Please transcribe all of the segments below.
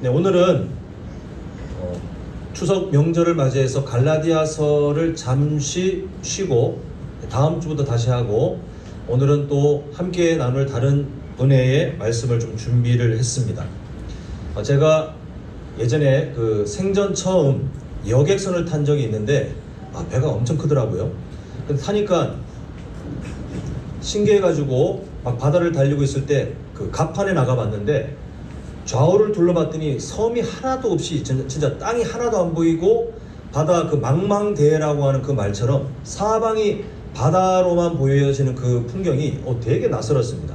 네, 오늘은 추석 명절을 맞이해서 갈라디아서를 잠시 쉬고 다음 주부터 다시 하고, 오늘은 또 함께 나눌 다른 은혜의 말씀을 좀 준비를 했습니다. 제가 예전에 그 생전 처음 여객선을 탄 적이 있는데 배가 엄청 크더라고요. 근데 타니까 신기해가지고 막 바다를 달리고 있을 때 그 갑판에 나가봤는데, 좌우를 둘러봤더니 섬이 하나도 없이 진짜 땅이 하나도 안 보이고, 바다 그 망망대해라고 하는 그 말처럼 사방이 바다로만 보여지는 그 풍경이 되게 낯설었습니다.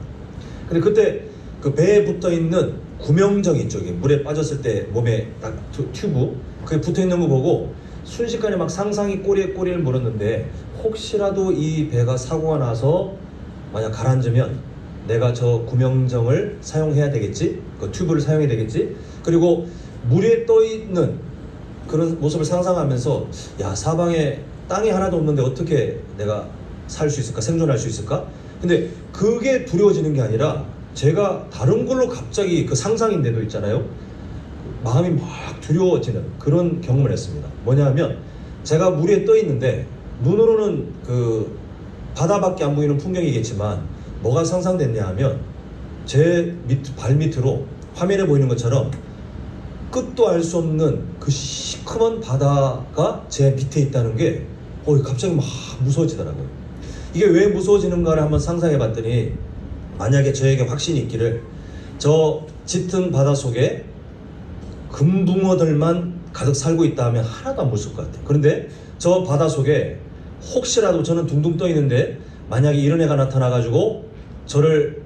근데 그때 그 배에 붙어 있는 구명정 있죠. 물에 빠졌을 때 몸에 딱 튜브 그게 붙어 있는 거 보고 순식간에 막 상상이 꼬리에 꼬리를 물었는데, 혹시라도 이 배가 사고가 나서 만약 가라앉으면 내가 저 구명정을 사용해야 되겠지, 그 튜브를 사용해야 되겠지. 그리고 물 위에 떠 있는 그런 모습을 상상하면서, 야, 사방에 땅이 하나도 없는데 어떻게 내가 살 수 있을까, 생존할 수 있을까. 근데 그게 두려워지는 게 아니라 제가 다른 걸로 갑자기 그 상상인데도 있잖아요, 마음이 막 두려워지는 그런 경험을 했습니다. 뭐냐 하면, 제가 물 위에 떠 있는데 눈으로는 그 바다밖에 안 보이는 풍경이겠지만 뭐가 상상됐냐 하면, 제 발 밑으로 화면에 보이는 것처럼 끝도 알 수 없는 그 시커먼 바다가 제 밑에 있다는 게 갑자기 막 무서워지더라고요. 이게 왜 무서워지는가를 한번 상상해 봤더니, 만약에 저에게 확신이 있기를 저 짙은 바다 속에 금붕어들만 가득 살고 있다 하면 하나도 안 무서울 것 같아요. 그런데 저 바다 속에 혹시라도 저는 둥둥 떠 있는데 만약에 이런 애가 나타나가지고 저를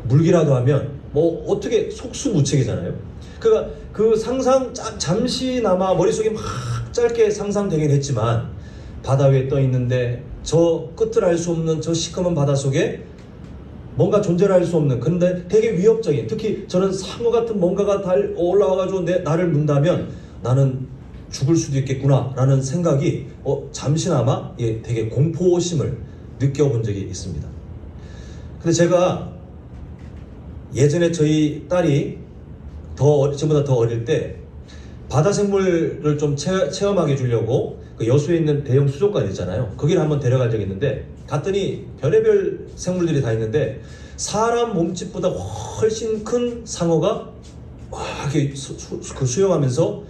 물기라도 하면 뭐 어떻게 속수무책이잖아요. 그러니까 그 상상 잠시나마 머릿속에 막 짧게 상상되긴 했지만, 바다 위에 떠 있는데 저 끝을 알 수 없는 저 시커먼 바다 속에 뭔가 존재를 할 수 없는, 근데 되게 위협적인, 특히 저는 상어 같은 뭔가가 올라와가지고 나를 문다면 나는 죽을 수도 있겠구나 라는 생각이 잠시나마 되게 공포심을 느껴본 적이 있습니다. 근데 제가 예전에 저희 딸이 지금보다 더 어릴 때 바다 생물을 좀 체험하게 해주려고 그 여수에 있는 대형 수족관 있잖아요, 거기를 한번 데려갈 적이 있는데, 갔더니 별의별 생물들이 다 있는데 사람 몸집보다 훨씬 큰 상어가 이렇게 수영하면서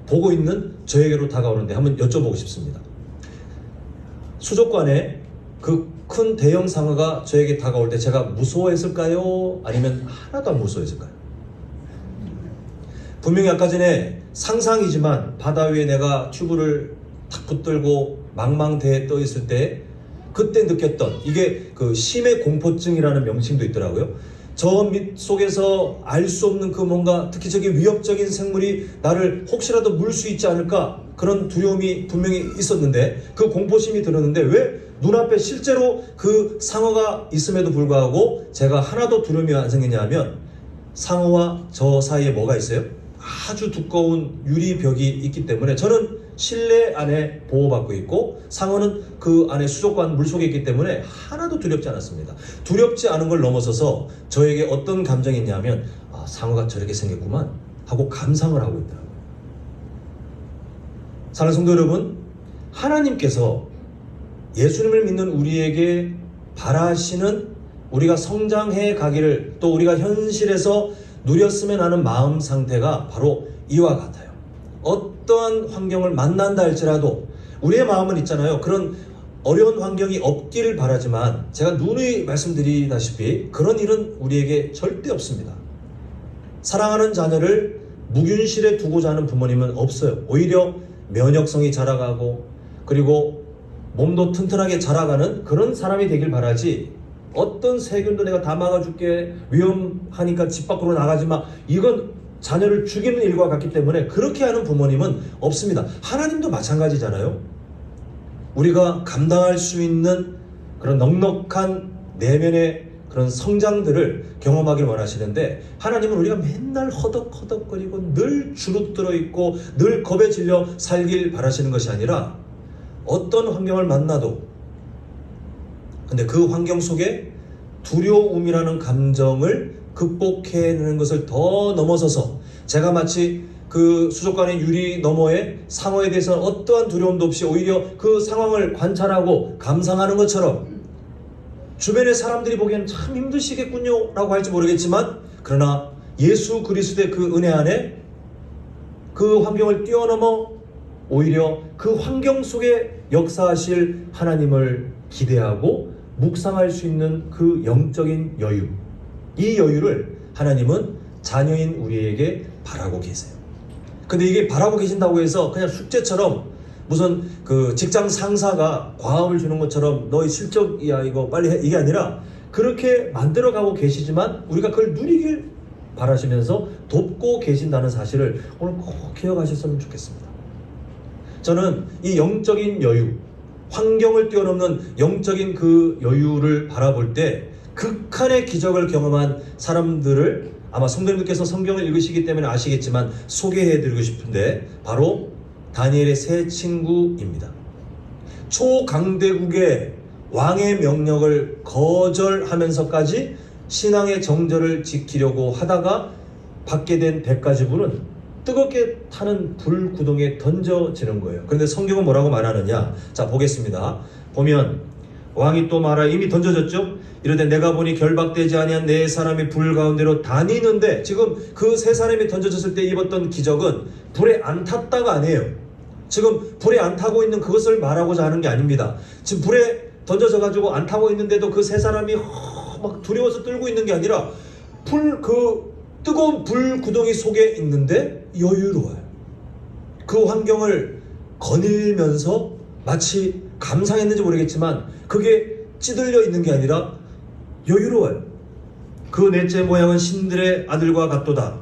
보고 있는 저에게로 다가오는데, 한번 여쭤보고 싶습니다. 수족관에 그 큰 대형 상어가 저에게 다가올 때 제가 무서워했을까요? 아니면 하나도 안 무서워했을까요? 분명히 아까 전에 상상이지만 바다 위에 내가 튜브를 탁 붙들고 망망대해에 떠 있을 때 그때 느꼈던, 이게 그 심해 공포증이라는 명칭도 있더라고요. 저 밑 속에서 알 수 없는 그 뭔가, 특히 저기 위협적인 생물이 나를 혹시라도 물 수 있지 않을까, 그런 두려움이 분명히 있었는데, 그 공포심이 들었는데, 왜 눈앞에 실제로 그 상어가 있음에도 불구하고 제가 하나도 두려움이 안 생기냐 하면, 상어와 저 사이에 뭐가 있어요? 아주 두꺼운 유리벽이 있기 때문에 저는 실내 안에 보호받고 있고, 상어는 그 안에 수족관 물속에 있기 때문에 하나도 두렵지 않았습니다. 두렵지 않은 걸 넘어서서 저에게 어떤 감정이 있냐면, 상어가 저렇게 생겼구만 하고 감상을 하고 있더라고요. 사랑하는 성도 여러분, 하나님께서 예수님을 믿는 우리에게 바라시는, 우리가 성장해 가기를, 또 우리가 현실에서 누렸으면 하는 마음 상태가 바로 이와 같아요. 어떠한 환경을 만난다 할지라도 우리의 마음은 있잖아요, 그런 어려운 환경이 없기를 바라지만, 제가 누누이 말씀드리다시피 그런 일은 우리에게 절대 없습니다. 사랑하는 자녀를 묵윤실에 두고자 하는 부모님은 없어요. 오히려 면역성이 자라가고, 그리고 몸도 튼튼하게 자라가는 그런 사람이 되길 바라지, 어떤 세균도 내가 다 막아줄게, 위험하니까 집 밖으로 나가지 마, 이건 자녀를 죽이는 일과 같기 때문에 그렇게 하는 부모님은 없습니다. 하나님도 마찬가지잖아요. 우리가 감당할 수 있는 그런 넉넉한 내면의 그런 성장들을 경험하길 원하시는데, 하나님은 우리가 맨날 허덕허덕거리고 늘 주눅들어 있고 늘 겁에 질려 살길 바라시는 것이 아니라, 어떤 환경을 만나도, 근데 그 환경 속에 두려움이라는 감정을 극복해내는 것을 더 넘어서서 제가 마치 그 수족관의 유리 너머의 상어에 대해서는 어떠한 두려움도 없이 오히려 그 상황을 관찰하고 감상하는 것처럼 주변의 사람들이 보기에는 참 힘드시겠군요 라고 할지 모르겠지만, 그러나 예수 그리스도의 그 은혜 안에 그 환경을 뛰어넘어 오히려 그 환경 속에 역사하실 하나님을 기대하고 묵상할 수 있는 그 영적인 여유, 이 여유를 하나님은 자녀인 우리에게 바라고 계세요. 근데 이게 바라고 계신다고 해서 그냥 숙제처럼 무슨 그 직장 상사가 과음을 주는 것처럼 너희 실적이야 이거 빨리 해, 이게 아니라 그렇게 만들어가고 계시지만 우리가 그걸 누리길 바라시면서 돕고 계신다는 사실을 오늘 꼭 기억하셨으면 좋겠습니다. 저는 이 영적인 여유, 환경을 뛰어넘는 영적인 그 여유를 바라볼 때 극한의 기적을 경험한 사람들을 아마 성도님들께서 성경을 읽으시기 때문에 아시겠지만 소개해드리고 싶은데, 바로 다니엘의 세 친구입니다. 초강대국의 왕의 명령을 거절하면서까지 신앙의 정절을 지키려고 하다가 받게 된 100가지 뜨겁게 타는 불 구덩이에 던져지는 거예요. 그런데 성경은 뭐라고 말하느냐? 자, 보겠습니다. 보면 왕이 또 말하, 이미 던져졌죠? 이르되 내가 보니 결박되지 아니한 네 사람이 불 가운데로 다니는데, 지금 그 세 사람이 던져졌을 때 입었던 기적은 불에 안 탔다가 아니에요. 지금 불에 안 타고 있는 그것을 말하고자 하는 게 아닙니다. 지금 불에 던져져 가지고 안 타고 있는데도 그 세 사람이 막 두려워서 떨고 있는 게 아니라 그 뜨거운 불 구덩이 속에 있는데 여유로워요. 그 환경을 거닐면서 마치 감상했는지 모르겠지만 그게 찌들려 있는 게 아니라 여유로워요. 그 넷째 모양은 신들의 아들과 같도다.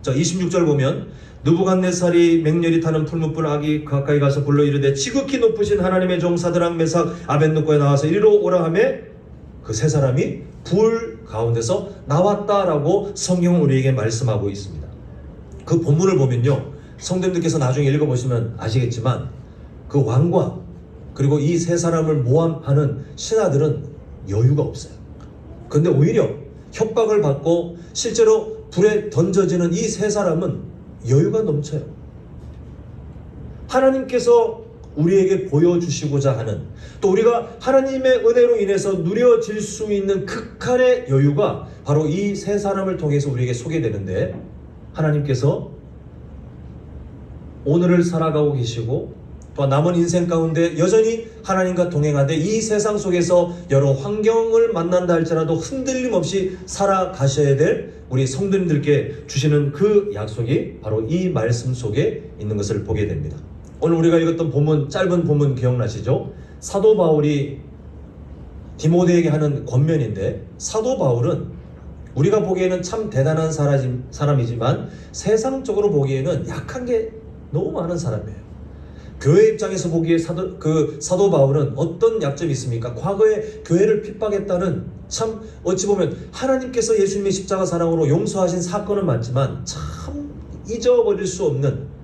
자, 26절 보면 느부갓네살이 맹렬히 타는 풀무불 아기 가까이 가서 불러 이르되 지극히 높으신 하나님의 종 사드락 메삭 아벳느고에 나와서 이리로 오라 하매 그 세 사람이 불 가운데서 나왔다라고 성경은 우리에게 말씀하고 있습니다. 그 본문을 보면요, 성도님들께서 나중에 읽어보시면 아시겠지만 그 왕과 그리고 이 세 사람을 모함하는 신하들은 여유가 없어요. 그런데 오히려 협박을 받고 실제로 불에 던져지는 이 세 사람은 여유가 넘쳐요. 하나님께서 우리에게 보여주시고자 하는, 또 우리가 하나님의 은혜로 인해서 누려질 수 있는 극한의 여유가 바로 이 세 사람을 통해서 우리에게 소개되는데, 하나님께서 오늘을 살아가고 계시고 또 남은 인생 가운데 여전히 하나님과 동행하되 이 세상 속에서 여러 환경을 만난다 할지라도 흔들림 없이 살아가셔야 될 우리 성도님들께 주시는 그 약속이 바로 이 말씀 속에 있는 것을 보게 됩니다. 오늘 우리가 읽었던 본문, 짧은 본문 기억나시죠? 사도 바울이 디모데에게 하는 권면인데, 사도 바울은 우리가 보기에는 참 대단한 사람이지만 세상적으로 보기에는 약한 게 너무 많은 사람이에요. 교회 입장에서 보기에 사도 바울은 어떤 약점이 있습니까? 과거에 교회를 핍박했다는, 참 어찌 보면 하나님께서 예수님의 십자가 사랑으로 용서하신 사건은 많지만 참 잊어버릴 수 없는,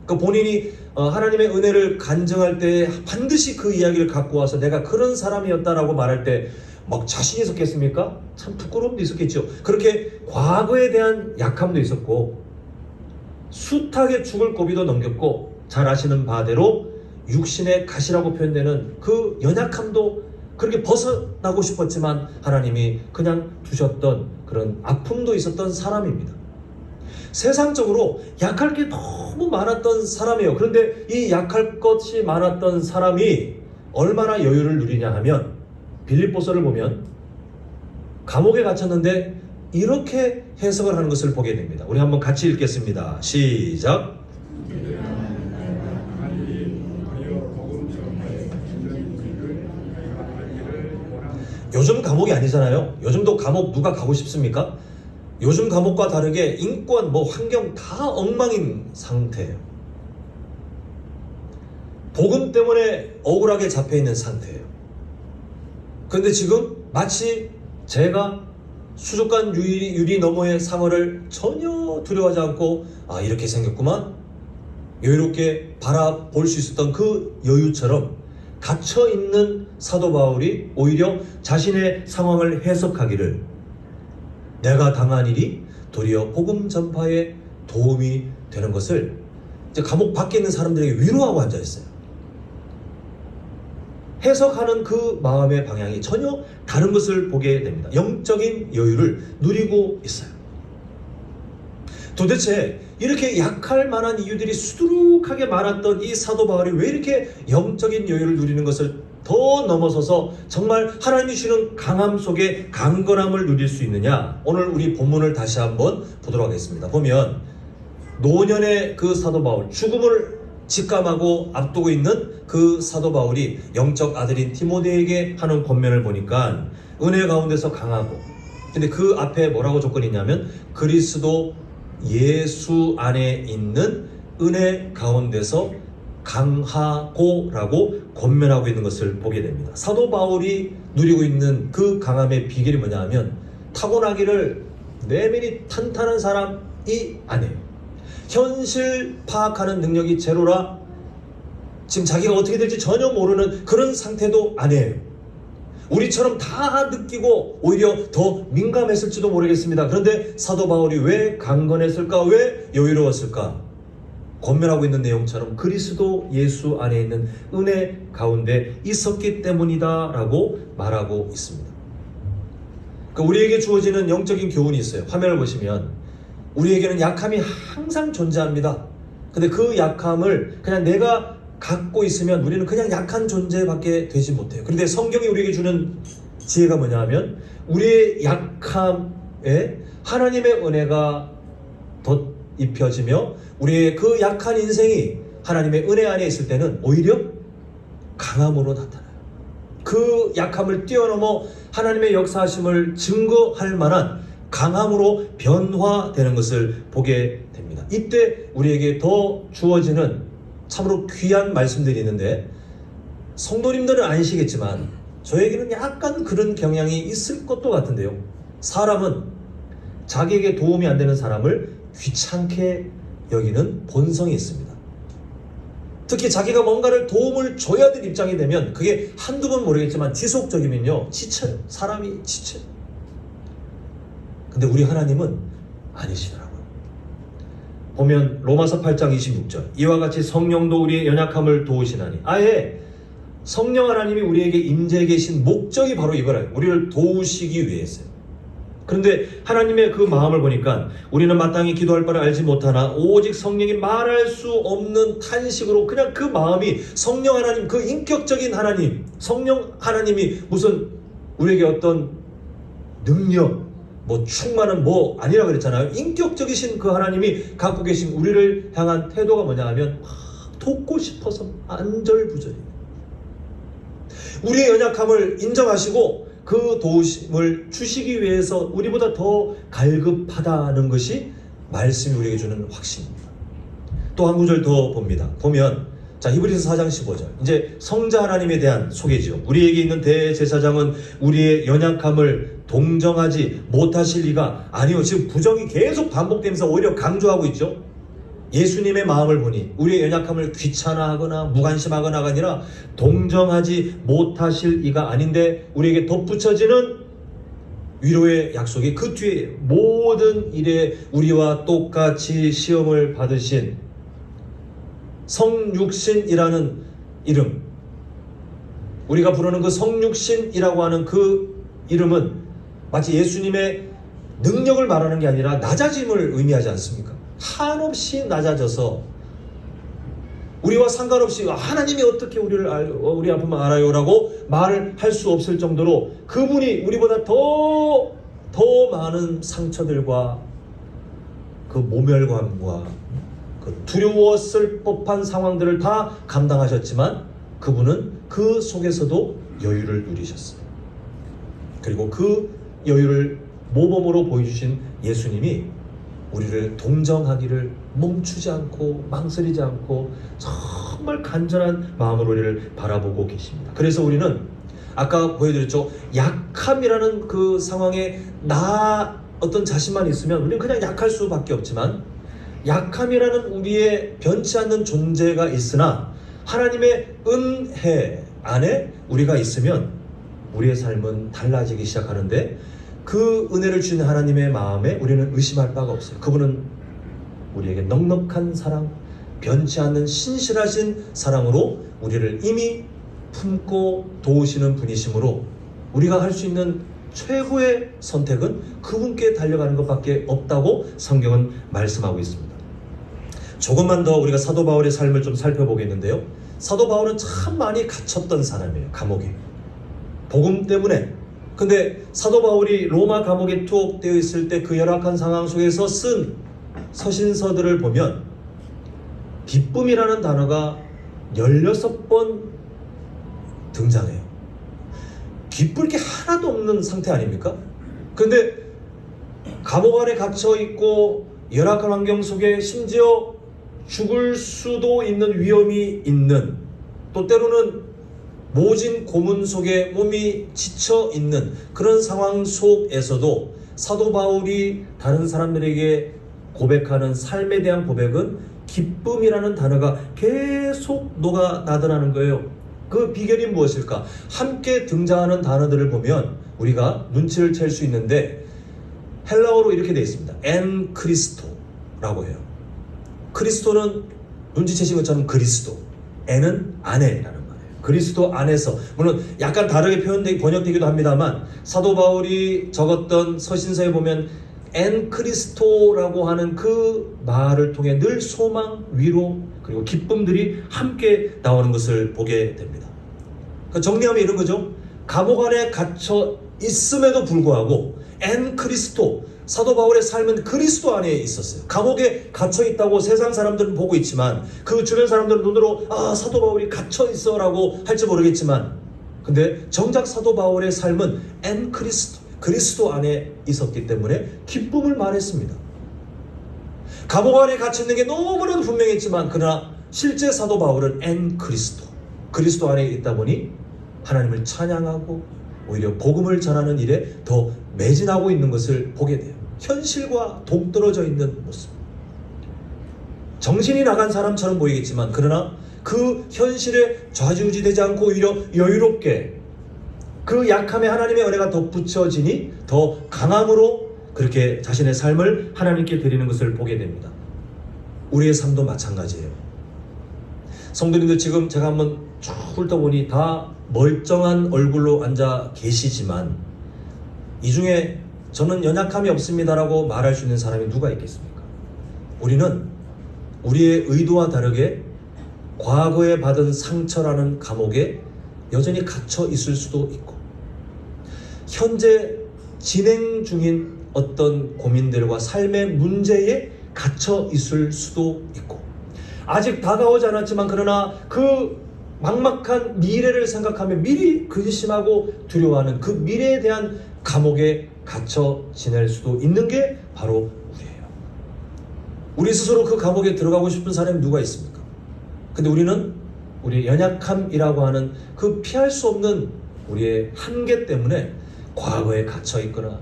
그 본인이 하나님의 은혜를 간증할 때 반드시 그 이야기를 갖고 와서 내가 그런 사람이었다라고 말할 때 막 자신이 있었겠습니까? 참 부끄러움도 있었겠죠. 그렇게 과거에 대한 약함도 있었고 숱하게 죽을 고비도 넘겼고, 잘 아시는 바대로 육신의 가시라고 표현되는 그 연약함도 그렇게 벗어나고 싶었지만 하나님이 그냥 두셨던 그런 아픔도 있었던 사람입니다. 세상적으로 약할 게 너무 많았던 사람이에요. 그런데 이 약할 것이 많았던 사람이 얼마나 여유를 누리냐 하면, 빌립보서를 보면 감옥에 갇혔는데 이렇게 해석을 하는 것을 보게 됩니다. 우리 한번 같이 읽겠습니다. 시작. 요즘 감옥이 아니잖아요. 요즘도 감옥 누가 가고 싶습니까? 요즘 감옥과 다르게 인권, 환경 다 엉망인 상태예요. 복음 때문에 억울하게 잡혀있는 상태예요. 그런데 지금 마치 제가 수족관 유리 너머의 상어를 전혀 두려워하지 않고 이렇게 생겼구만, 여유롭게 바라볼 수 있었던 그 여유처럼 갇혀있는 사도 바울이 오히려 자신의 상황을 해석하기를, 내가 당한 일이 도리어 복음 전파에 도움이 되는 것을 이제 감옥 밖에 있는 사람들에게 위로하고 앉아 있어요. 해석하는 그 마음의 방향이 전혀 다른 것을 보게 됩니다. 영적인 여유를 누리고 있어요. 도대체 이렇게 약할 만한 이유들이 수두룩하게 많았던 이 사도 바울이 왜 이렇게 영적인 여유를 누리는 것을 더 넘어서서 정말 하나님이 주는 강함 속에 강건함을 누릴 수 있느냐? 오늘 우리 본문을 다시 한번 보도록 하겠습니다. 보면 노년의 그 사도 바울, 죽음을 직감하고 앞두고 있는 그 사도 바울이 영적 아들인 디모데에게 하는 권면을 보니까 은혜 가운데서 강하고, 근데 그 앞에 뭐라고 조건이 있냐면 그리스도 예수 안에 있는 은혜 가운데서 강하고 라고 권면하고 있는 것을 보게 됩니다. 사도 바울이 누리고 있는 그 강함의 비결이 뭐냐 하면 타고나기를 내면이 탄탄한 사람이 아니에요. 현실 파악하는 능력이 제로라 지금 자기가 어떻게 될지 전혀 모르는 그런 상태도 아니에요. 우리처럼 다 느끼고 오히려 더 민감했을지도 모르겠습니다. 그런데 사도 바울이 왜 강건했을까? 왜 여유로웠을까? 권면하고 있는 내용처럼 그리스도 예수 안에 있는 은혜 가운데 있었기 때문이다 라고 말하고 있습니다. 우리에게 주어지는 영적인 교훈이 있어요. 화면을 보시면 우리에게는 약함이 항상 존재합니다. 근데 그 약함을 그냥 내가 갖고 있으면 우리는 그냥 약한 존재밖에 되지 못해요. 그런데 성경이 우리에게 주는 지혜가 뭐냐 하면 우리의 약함에 하나님의 은혜가 덧입혀지며 우리의 그 약한 인생이 하나님의 은혜 안에 있을 때는 오히려 강함으로 나타나요. 그 약함을 뛰어넘어 하나님의 역사하심을 증거할 만한 강함으로 변화되는 것을 보게 됩니다. 이때 우리에게 더 주어지는 참으로 귀한 말씀들이 있는데 성도님들은 아니시겠지만 저에게는 약간 그런 경향이 있을 것도 같은데요. 사람은 자기에게 도움이 안 되는 사람을 귀찮게 여기는 본성이 있습니다. 특히 자기가 뭔가를 도움을 줘야 될 입장이 되면 그게 한두 번 모르겠지만 지속적이면요 지쳐요. 사람이 지쳐요. 근데 우리 하나님은 아니시더라고요. 보면 로마서 8장 26절 이와 같이 성령도 우리의 연약함을 도우시나니 아예 성령 하나님이 우리에게 임재해 계신 목적이 바로 이거라요. 우리를 도우시기 위해서요. 그런데 하나님의 그 마음을 보니까 우리는 마땅히 기도할 바를 알지 못하나 오직 성령이 말할 수 없는 탄식으로 그냥 그 마음이 성령 하나님 그 인격적인 하나님 성령 하나님이 무슨 우리에게 어떤 능력 충만은 아니라 그랬잖아요. 인격적이신 그 하나님이 갖고 계신 우리를 향한 태도가 뭐냐 하면 돕고 싶어서 안절부절이에요. 우리의 연약함을 인정하시고 그 도우심을 주시기 위해서 우리보다 더 갈급하다는 것이 말씀이 우리에게 주는 확신입니다. 또 한 구절 더 봅니다. 보면 히브리서 4장 15절 이제 성자 하나님에 대한 소개죠. 우리에게 있는 대제사장은 우리의 연약함을 동정하지 못하실 리가 아니요. 지금 부정이 계속 반복되면서 오히려 강조하고 있죠. 예수님의 마음을 보니 우리의 연약함을 귀찮아하거나 무관심하거나가 아니라 동정하지 못하실 이가 아닌데 우리에게 덧붙여지는 위로의 약속이 그 뒤에 모든 일에 우리와 똑같이 시험을 받으신 성육신이라는 이름, 우리가 부르는 그 성육신이라고 하는 그 이름은 마치 예수님의 능력을 말하는 게 아니라 낮아짐을 의미하지 않습니까? 한없이 낮아져서 우리와 상관없이 하나님이 어떻게 우리 아픔을 알아요 라고 말을 할 수 없을 정도로 그분이 우리보다 더 많은 상처들과 그 모멸감과 그 두려웠을 법한 상황들을 다 감당하셨지만 그분은 그 속에서도 여유를 누리셨어요. 그리고 그 여유를 모범으로 보여주신 예수님이 우리를 동정하기를 멈추지 않고 망설이지 않고 정말 간절한 마음으로 우리를 바라보고 계십니다. 그래서 우리는 아까 보여드렸죠. 약함이라는 그 상황에 나 어떤 자신만 있으면 우리는 그냥 약할 수밖에 없지만 약함이라는 우리의 변치 않는 존재가 있으나 하나님의 은혜 안에 우리가 있으면 우리의 삶은 달라지기 시작하는데 그 은혜를 주신 하나님의 마음에 우리는 의심할 바가 없어요. 그분은 우리에게 넉넉한 사랑, 변치 않는 신실하신 사랑으로 우리를 이미 품고 도우시는 분이시므로 우리가 할 수 있는 최고의 선택은 그분께 달려가는 것밖에 없다고 성경은 말씀하고 있습니다. 조금만 더 우리가 사도 바울의 삶을 좀 살펴보겠는데요. 사도 바울은 참 많이 갇혔던 사람이에요. 감옥에. 복음 때문에. 근데 사도 바울이 로마 감옥에 투옥되어 있을 때 그 열악한 상황 속에서 쓴 서신서들을 보면 기쁨이라는 단어가 16번 등장해요. 기쁠 게 하나도 없는 상태 아닙니까? 근데 감옥 안에 갇혀 있고 열악한 환경 속에 심지어 죽을 수도 있는 위험이 있는, 또 때로는 모진 고문 속에 몸이 지쳐 있는 그런 상황 속에서도 사도 바울이 다른 사람들에게 고백하는 삶에 대한 고백은 기쁨이라는 단어가 계속 녹아나더라는 거예요. 그 비결이 무엇일까? 함께 등장하는 단어들을 보면 우리가 눈치를 챌 수 있는데 헬라어로 이렇게 되어 있습니다. 엔 크리스토라고 해요. 크리스토는 눈치채신 것처럼 그리스도, 엔은 아내라는 말이에요. 그리스도 안에서, 물론 약간 다르게 번역되기도 합니다만 사도 바울이 적었던 서신서에 보면 엔 크리스토라고 하는 그 말을 통해 늘 소망, 위로, 그리고 기쁨들이 함께 나오는 것을 보게 됩니다. 정리하면 이런 거죠. 감옥 안에 갇혀 있음에도 불구하고 엔 크리스토, 사도 바울의 삶은 그리스도 안에 있었어요. 감옥에 갇혀 있다고 세상 사람들은 보고 있지만 그 주변 사람들은 눈으로 사도 바울이 갇혀 있어 라고 할지 모르겠지만, 근데 정작 사도 바울의 삶은 엔 크리스토, 그리스도 안에 있었기 때문에 기쁨을 말했습니다. 감옥 안에 갇혀있는 게 너무나도 분명했지만 그러나 실제 사도 바울은 엔 크리스토, 그리스도 안에 있다 보니 하나님을 찬양하고 오히려 복음을 전하는 일에 더 매진하고 있는 것을 보게 돼요. 현실과 동떨어져 있는 모습. 정신이 나간 사람처럼 보이겠지만 그러나 그 현실에 좌지우지되지 않고 오히려 여유롭게 그 약함에 하나님의 은혜가 덧붙여지니 더 강함으로 그렇게 자신의 삶을 하나님께 드리는 것을 보게 됩니다. 우리의 삶도 마찬가지예요. 성도님들, 지금 제가 한번 쭉 훑어보니 다 멀쩡한 얼굴로 앉아 계시지만 이 중에 저는 연약함이 없습니다라고 말할 수 있는 사람이 누가 있겠습니까? 우리는 우리의 의도와 다르게 과거에 받은 상처라는 감옥에 여전히 갇혀 있을 수도 있고, 현재 진행 중인 어떤 고민들과 삶의 문제에 갇혀 있을 수도 있고, 아직 다가오지 않았지만 그러나 그 막막한 미래를 생각하며 미리 근심하고 두려워하는 그 미래에 대한 감옥에 갇혀 지낼 수도 있는 게 바로 우리예요. 우리 스스로 그 감옥에 들어가고 싶은 사람이 누가 있습니까? 근데 우리는 우리의 연약함이라고 하는 그 피할 수 없는 우리의 한계 때문에 과거에 갇혀 있거나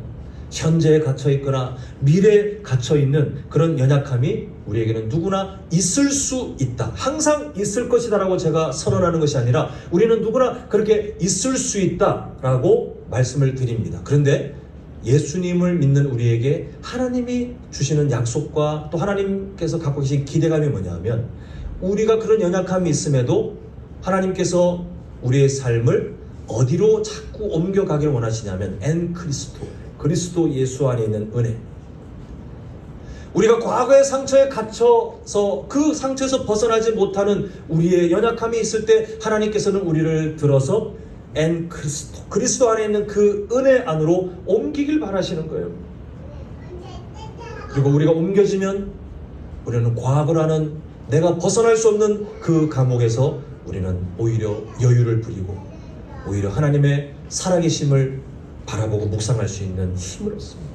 현재에 갇혀 있거나 미래에 갇혀 있는 그런 연약함이 우리에게는 누구나 있을 수 있다. 항상 있을 것이다라고 제가 선언하는 것이 아니라 우리는 누구나 그렇게 있을 수 있다라고 말씀을 드립니다. 그런데 예수님을 믿는 우리에게 하나님이 주시는 약속과 또 하나님께서 갖고 계신 기대감이 뭐냐면, 우리가 그런 연약함이 있음에도 하나님께서 우리의 삶을 어디로 자꾸 옮겨가기를 원하시냐면 엔 크리스토, 그리스도 예수 안에 있는 은혜. 우리가 과거의 상처에 갇혀서 그 상처에서 벗어나지 못하는 우리의 연약함이 있을 때 하나님께서는 우리를 들어서 엔 크리스토, 그리스도 안에 있는 그 은혜 안으로 옮기길 바라시는 거예요. 그리고 우리가 옮겨지면 우리는 과거라는 내가 벗어날 수 없는 그 감옥에서 우리는 오히려 여유를 부리고 오히려 하나님의 살아계심을 바라보고 묵상할 수 있는 힘을 얻습니다.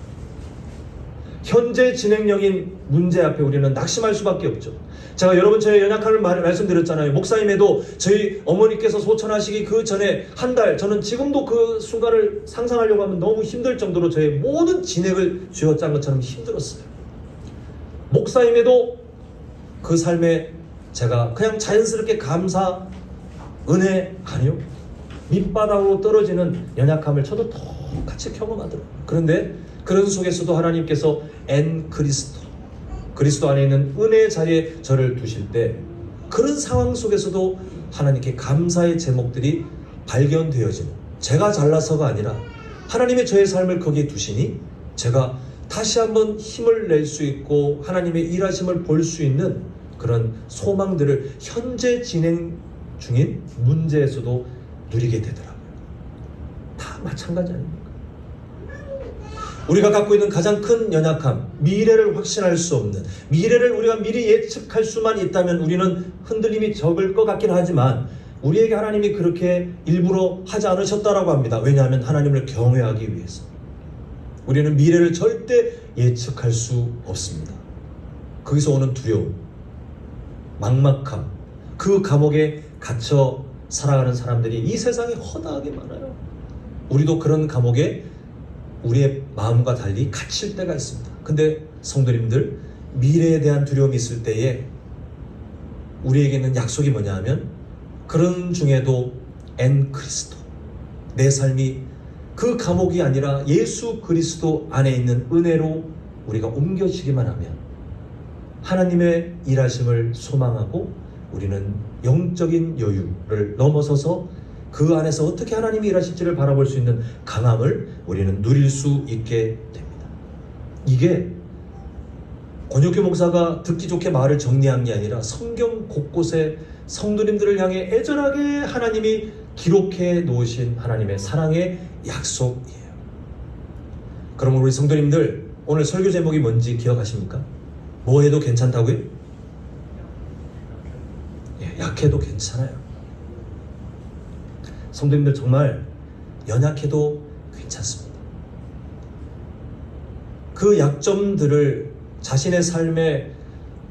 현재 진행형인 문제 앞에 우리는 낙심할 수밖에 없죠. 제가 여러분 저의 연약함을 말씀드렸잖아요. 목사님에도 저희 어머니께서 소천하시기 그 전에 한 달, 저는 지금도 그 순간을 상상하려고 하면 너무 힘들 정도로 저의 모든 진액을 쥐어짠 것처럼 힘들었어요. 목사님에도 그 삶에 제가 그냥 자연스럽게 감사, 은혜, 아니요, 밑바닥으로 떨어지는 연약함을 저도 같이 경험하더라고요. 그런데 그런 속에서도 하나님께서 엔 그리스도 안에 있는 은혜의 자리에 저를 두실 때 그런 상황 속에서도 하나님께 감사의 제목들이 발견되어지는, 제가 잘나서가 아니라 하나님의 저의 삶을 거기에 두시니 제가 다시 한번 힘을 낼 수 있고 하나님의 일하심을 볼 수 있는 그런 소망들을 현재 진행 중인 문제에서도 누리게 되더라고요. 다 마찬가지 아닙니까? 우리가 갖고 있는 가장 큰 연약함, 미래를 확신할 수 없는, 미래를 우리가 미리 예측할 수만 있다면 우리는 흔들림이 적을 것 같긴 하지만 우리에게 하나님이 그렇게 일부러 하지 않으셨다라고 합니다. 왜냐하면 하나님을 경외하기 위해서. 우리는 미래를 절대 예측할 수 없습니다. 거기서 오는 두려움, 막막함, 그 감옥에 갇혀 살아가는 사람들이 이 세상에 허다하게 많아요. 우리도 그런 감옥에 우리의 마음과 달리 갇힐 때가 있습니다. 근데 성도님들, 미래에 대한 두려움이 있을 때에 우리에게는 약속이 뭐냐 하면 그런 중에도 엔 그리스도, 내 삶이 그 감옥이 아니라 예수 그리스도 안에 있는 은혜로 우리가 옮겨지기만 하면 하나님의 일하심을 소망하고 우리는 영적인 여유를 넘어서서 그 안에서 어떻게 하나님이 일하실지를 바라볼 수 있는 강함을 우리는 누릴 수 있게 됩니다. 이게 권혁규 목사가 듣기 좋게 말을 정리한 게 아니라 성경 곳곳에 성도님들을 향해 애절하게 하나님이 기록해 놓으신 하나님의 사랑의 약속이에요. 그럼 우리 성도님들, 오늘 설교 제목이 뭔지 기억하십니까? 뭐 해도 괜찮다고요? 예, 약해도 괜찮아요. 성도님들, 정말 연약해도 괜찮습니다. 그 약점들을 자신의 삶의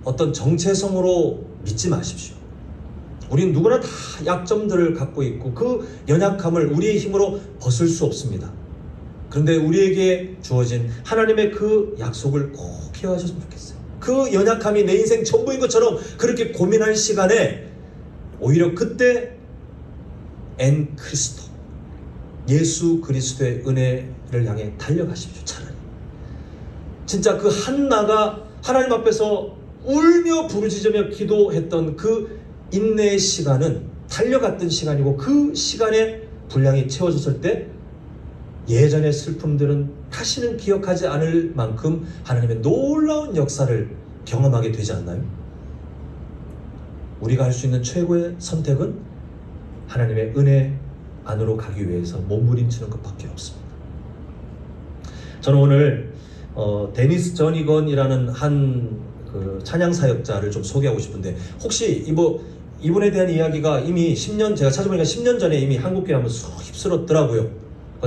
어떤 정체성으로 믿지 마십시오. 우린 누구나 다 약점들을 갖고 있고 그 연약함을 우리의 힘으로 벗을 수 없습니다. 그런데 우리에게 주어진 하나님의 그 약속을 꼭 기억하셨으면 좋겠어요. 그 연약함이 내 인생 전부인 것처럼 그렇게 고민할 시간에 오히려 그때 엔 그리스도, 예수 그리스도의 은혜를 향해 달려가십시오. 차라리 진짜 그 한나가 하나님 앞에서 울며 부르짖으며 기도했던 그 인내의 시간은 달려갔던 시간이고, 그 시간에 분량이 채워졌을 때 예전의 슬픔들은 다시는 기억하지 않을 만큼 하나님의 놀라운 역사를 경험하게 되지 않나요? 우리가 할 수 있는 최고의 선택은 하나님의 은혜 안으로 가기 위해서 몸부림치는 것밖에 없습니다. 저는 오늘 데니스 저니건이라는 한 그 찬양 사역자를 좀 소개하고 싶은데, 혹시 이분에 대한 이야기가 이미 10년, 제가 찾아보니까 10년 전에 이미 한국교회 하면 휩쓸었더라고요.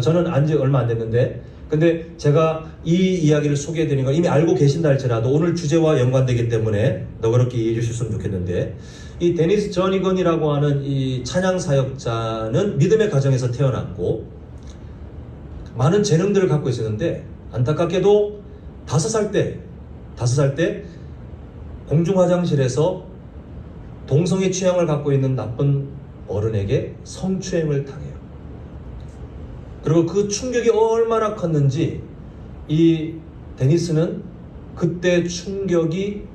저는 안지 얼마 안 됐는데, 근데 제가 이 이야기를 소개해드리는 걸 이미 알고 계신다 할지라도 오늘 주제와 연관되기 때문에 너그럽게 이해해 주셨으면 좋겠는데, 이 데니스 저니건이라고 하는 이 찬양 사역자는 믿음의 가정에서 태어났고 많은 재능들을 갖고 있었는데, 안타깝게도 5살 때 공중 화장실에서 동성애 취향을 갖고 있는 나쁜 어른에게 성추행을 당해요. 그리고 그 충격이 얼마나 컸는지 이 데니스는 그때 충격이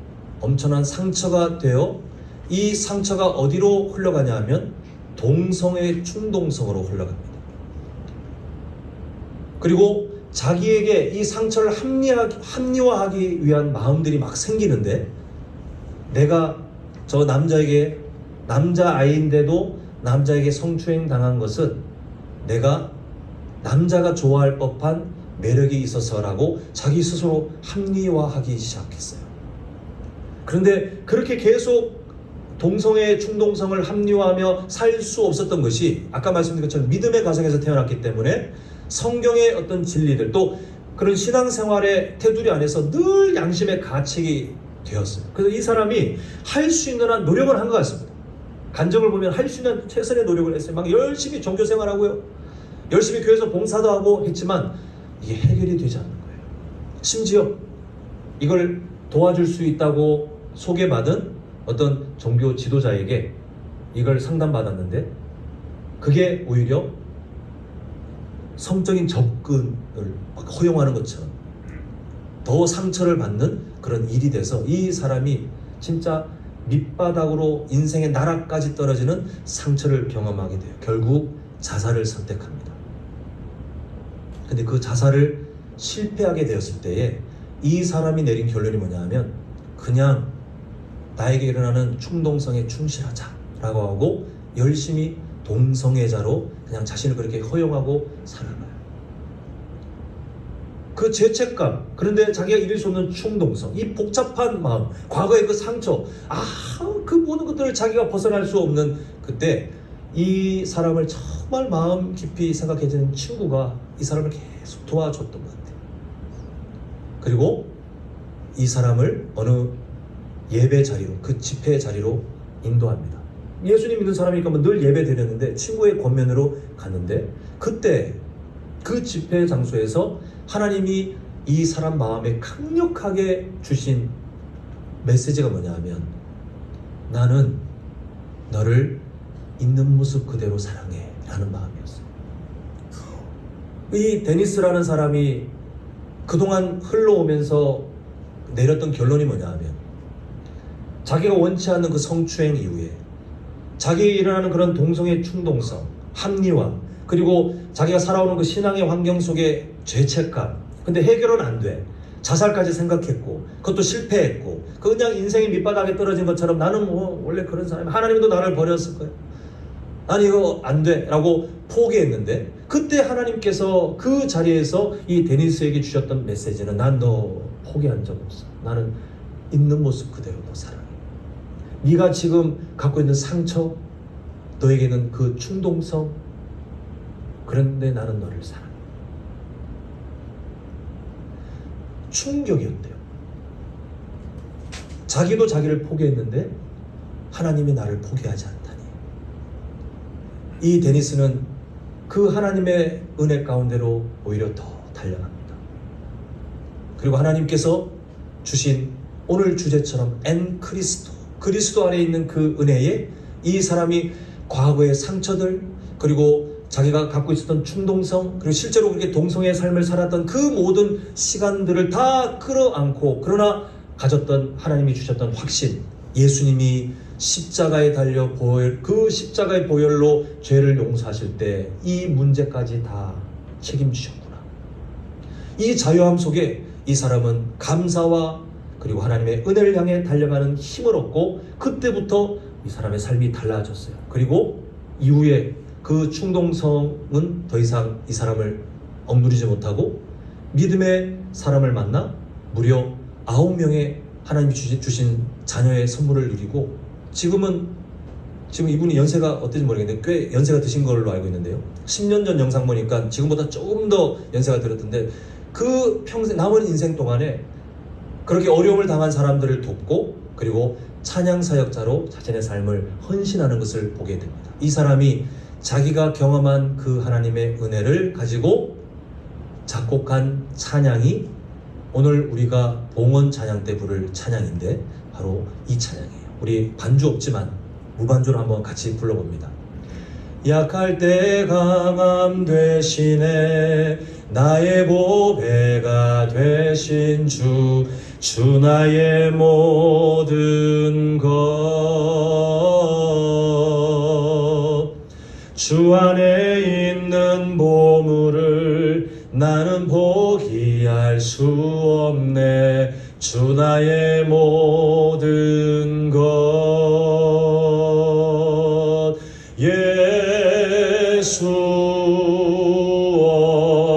엄청난 상처가 되어 이 상처가 어디로 흘러가냐 하면 동성애 충동성으로 흘러갑니다. 그리고 자기에게 이 상처를 합리화하기 위한 마음들이 막 생기는데, 내가 저 남자에게, 남자아이인데도 남자에게 성추행 당한 것은 내가 남자가 좋아할 법한 매력이 있어서라고 자기 스스로 합리화하기 시작했어요. 그런데 그렇게 계속 동성애의 충동성을 합리화하며 살 수 없었던 것이, 아까 말씀드린 것처럼 믿음의 가정에서 태어났기 때문에 성경의 어떤 진리들, 또 그런 신앙생활의 테두리 안에서 늘 양심의 가책이 되었어요. 그래서 이 사람이 할 수 있는 한 노력을 한 것 같습니다. 간증을 보면 할 수 있는 최선의 노력을 했어요. 막 열심히 종교생활하고요, 열심히 교회에서 봉사도 하고 했지만 이게 해결이 되지 않는 거예요. 심지어 이걸 도와줄 수 있다고 소개받은 어떤 종교 지도자에게 이걸 상담받았는데 그게 오히려 성적인 접근을 허용하는 것처럼 더 상처를 받는 그런 일이 돼서 이 사람이 진짜 밑바닥으로 인생의 나락까지 떨어지는 상처를 경험하게 돼요. 결국 자살을 선택합니다. 근데 그 자살을 실패하게 되었을 때에 이 사람이 내린 결론이 뭐냐 하면 그냥 나에게 일어나는 충동성에 충실하자라고 하고 열심히 동성애자로 그냥 자신을 그렇게 허용하고 살아가요. 그 죄책감, 그런데 자기가 이길 수 없는 충동성, 이 복잡한 마음, 과거의 그 상처, 그 모든 것들을 자기가 벗어날 수 없는 그때 이 사람을 정말 마음 깊이 생각해주는 친구가 이 사람을 계속 도와줬던 것 같아요. 그리고 이 사람을 어느 예배 자리로, 그 집회 자리로 인도합니다. 예수님 믿는 사람이니까 늘 예배 드렸는데 친구의 권면으로 갔는데 그때 그 집회 장소에서 하나님이 이 사람 마음에 강력하게 주신 메시지가 뭐냐 하면 나는 너를 있는 모습 그대로 사랑해 라는 마음이었어요. 이 데니스라는 사람이 그동안 흘러오면서 내렸던 결론이 뭐냐 하면 자기가 원치 않는 그 성추행 이후에 자기에 일어나는 그런 동성애 충동성, 합리화, 그리고 자기가 살아오는 그 신앙의 환경 속에 죄책감, 근데 해결은 안 돼. 자살까지 생각했고 그것도 실패했고 그냥 인생의 밑바닥에 떨어진 것처럼 나는 뭐 원래 그런 사람이 하나님도 나를 버렸을 거야. 아니 이거 안 돼 라고 포기했는데 그때 하나님께서 그 자리에서 이 데니스에게 주셨던 메시지는 난 너 포기한 적 없어. 나는 있는 모습 그대로 너 사랑해. 네가 지금 갖고 있는 상처, 너에게는 그 충동성, 그런데 나는 너를 사랑해. 충격이었대요. 자기도 자기를 포기했는데 하나님이 나를 포기하지 않다니. 이 데니스는 그 하나님의 은혜 가운데로 오히려 더 달려갑니다. 그리고 하나님께서 주신 오늘 주제처럼 그리스도 안에 있는 그 은혜에 이 사람이 과거의 상처들, 그리고 자기가 갖고 있었던 충동성, 그리고 실제로 그렇게 동성애의 삶을 살았던 그 모든 시간들을 다 끌어안고 그러나 가졌던 하나님이 주셨던 확신, 예수님이 십자가에 달려 그 십자가의 보혈로 죄를 용서하실 때 이 문제까지 다 책임지셨구나. 이 자유함 속에 이 사람은 감사와 그리고 하나님의 은혜를 향해 달려가는 힘을 얻고 그때부터 이 사람의 삶이 달라졌어요. 그리고 이후에 그 충동성은 더 이상 이 사람을 억누르지 못하고 믿음의 사람을 만나 무려 9명의 하나님이 주신 자녀의 선물을 누리고 지금 이분이 연세가 어떤지 모르겠는데 꽤 연세가 드신 걸로 알고 있는데요. 10년 전 영상 보니까 지금보다 조금 더 연세가 들었던데 그 평생 남은 인생 동안에 그렇게 어려움을 당한 사람들을 돕고 그리고 찬양 사역자로 자신의 삶을 헌신하는 것을 보게 됩니다. 이 사람이 자기가 경험한 그 하나님의 은혜를 가지고 작곡한 찬양이 오늘 우리가 봉헌 찬양 때 부를 찬양인데 바로 이 찬양이에요. 우리 반주 없지만 무반주로 한번 같이 불러봅니다. 약할 때 강함 되시네 나의 보배가 되신 주 나의 모든 것 주 안에 있는 보물을 나는 포기할 수 없네 주 나의 모든 것 예수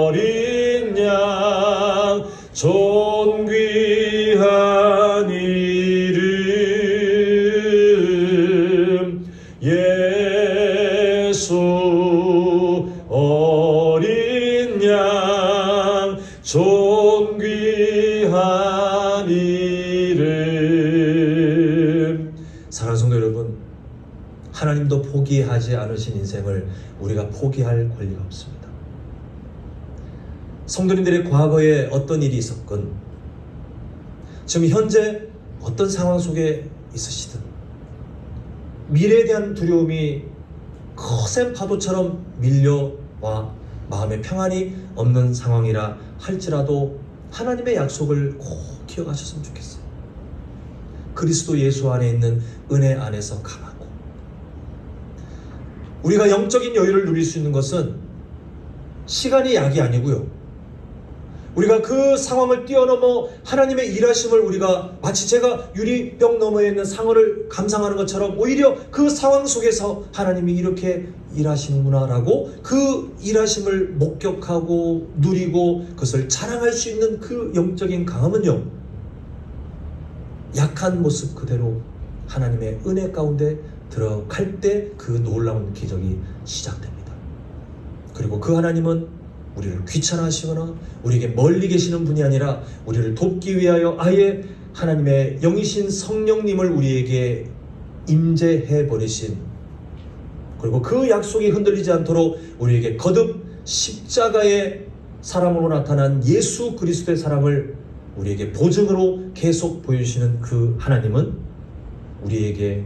어린 양 존귀한 이름 예수 어린 양 존귀한 이름. 사랑하는 성도 여러분, 하나님도 포기하지 않으신 인생을 우리가 포기할 권리가 없습니다. 성도님들의 과거에 어떤 일이 있었건 지금 현재 어떤 상황 속에 있으시든 미래에 대한 두려움이 거센 파도처럼 밀려와 마음에 평안이 없는 상황이라 할지라도 하나님의 약속을 꼭 기억하셨으면 좋겠어요. 그리스도 예수 안에 있는 은혜 안에서 강하고, 우리가 영적인 여유를 누릴 수 있는 것은 시간이 약이 아니고요, 우리가 그 상황을 뛰어넘어 하나님의 일하심을 우리가 마치 제가 유리병 너머에 있는 상어를 감상하는 것처럼 오히려 그 상황 속에서 하나님이 이렇게 일하시는구나 라고 그 일하심을 목격하고 누리고 그것을 자랑할 수 있는 그 영적인 강함은요, 약한 모습 그대로 하나님의 은혜 가운데 들어갈 때 그 놀라운 기적이 시작됩니다. 그리고 그 하나님은 우리를 귀찮아하시거나 우리에게 멀리 계시는 분이 아니라 우리를 돕기 위하여 아예 하나님의 영이신 성령님을 우리에게 임재해 버리신, 그리고 그 약속이 흔들리지 않도록 우리에게 거듭 십자가의 사랑으로 나타난 예수 그리스도의 사랑을 우리에게 보증으로 계속 보여주시는 그 하나님은 우리에게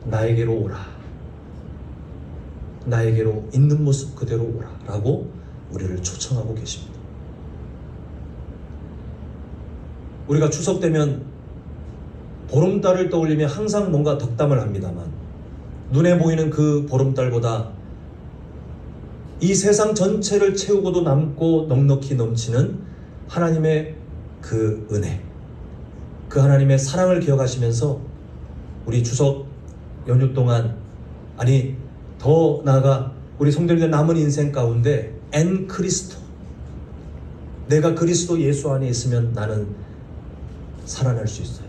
나에게로 오라, 나에게로 있는 모습 그대로 오라 라고 우리를 초청하고 계십니다. 우리가 추석 되면 보름달을 떠올리며 항상 뭔가 덕담을 합니다만, 눈에 보이는 그 보름달보다 이 세상 전체를 채우고도 남고 넉넉히 넘치는 하나님의 그 은혜, 그 하나님의 사랑을 기억하시면서 우리 추석 연휴 동안, 아니 더 나아가 우리 성도님들 남은 인생 가운데 엔 그리스도, 내가 그리스도 예수 안에 있으면 나는 살아날 수 있어요.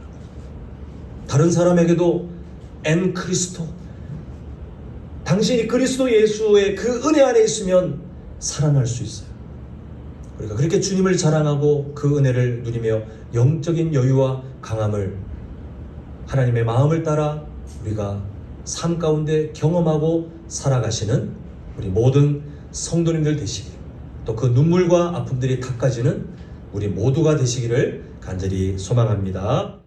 다른 사람에게도 엔 그리스도, 당신이 그리스도 예수의 그 은혜 안에 있으면 살아날 수 있어요. 우리가 그렇게 주님을 자랑하고 그 은혜를 누리며 영적인 여유와 강함을, 하나님의 마음을 따라 우리가 삶 가운데 경험하고 살아가시는 우리 모든 성도님들 되시길, 또 그 눈물과 아픔들이 닦아지는 우리 모두가 되시기를 간절히 소망합니다.